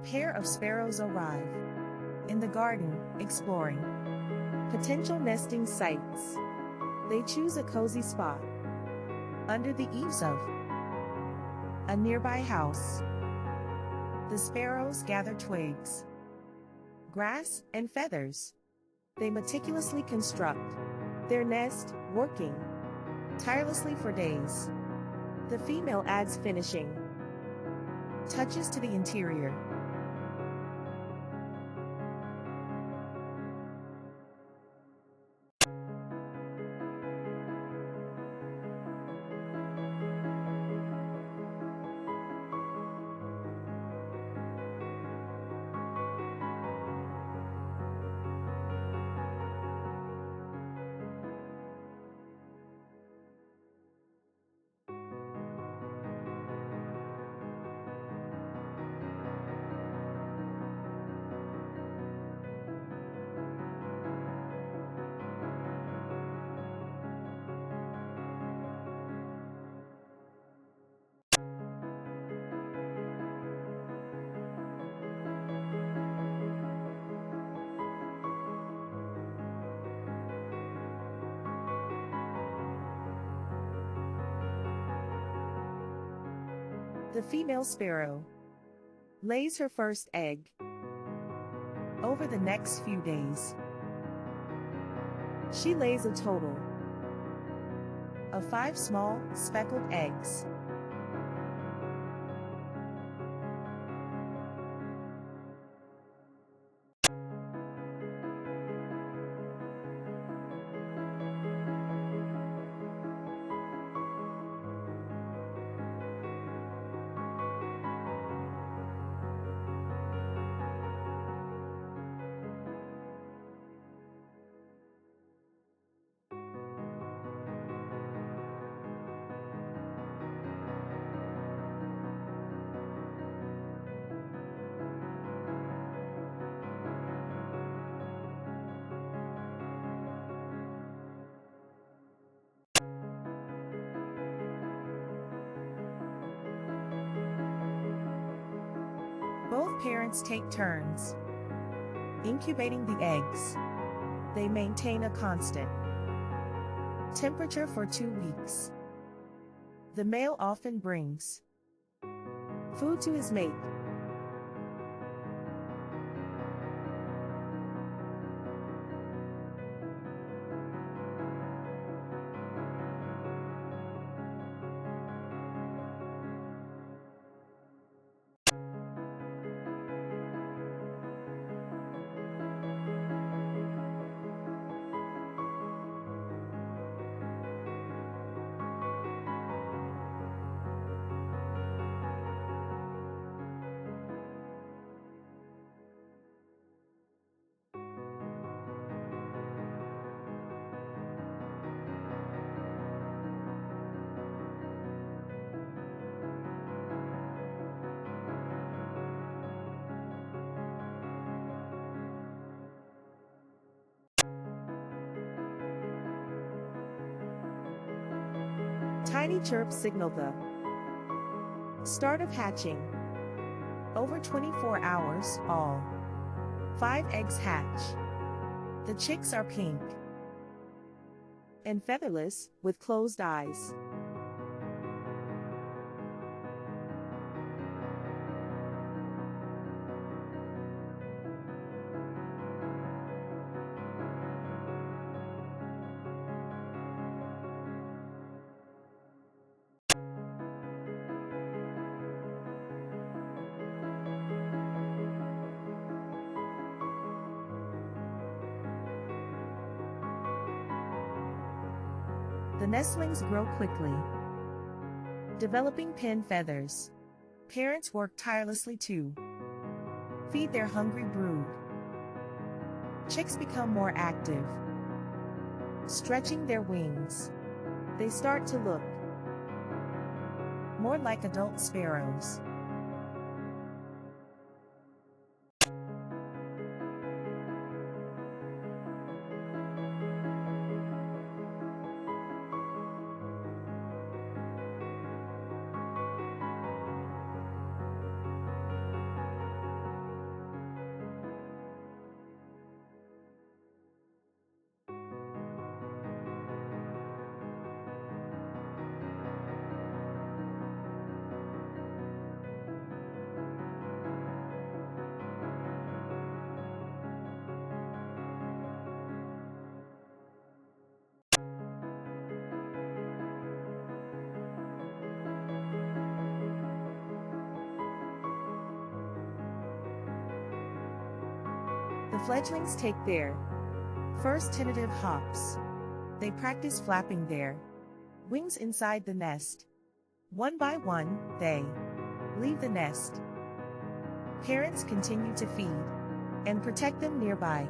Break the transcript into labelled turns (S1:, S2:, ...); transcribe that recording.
S1: pair of sparrows arrive. In the garden, exploring potential nesting sites. They choose a cozy spot under the eaves of a nearby house. The sparrows gather twigs, grass, and feathers. They meticulously construct their nest, working tirelessly for days. The female adds finishing touches to the interior. The female sparrow lays her first egg. Over the next few days, she lays a total of 5 small, speckled eggs. Both parents take turns incubating the eggs. They maintain a constant temperature for 2 weeks. The male often brings food to his mate. Tiny chirps signal the start of hatching. Over 24 hours, all 5 eggs hatch. The chicks are pink and featherless, with closed eyes. The nestlings grow quickly, developing pin feathers. Parents work tirelessly to feed their hungry brood. Chicks become more active, stretching their wings. They start to look more like adult sparrows. fledglings take their first tentative hops. They practice flapping their wings inside the nest. One by one, they leave the nest. Parents continue to feed and protect them nearby.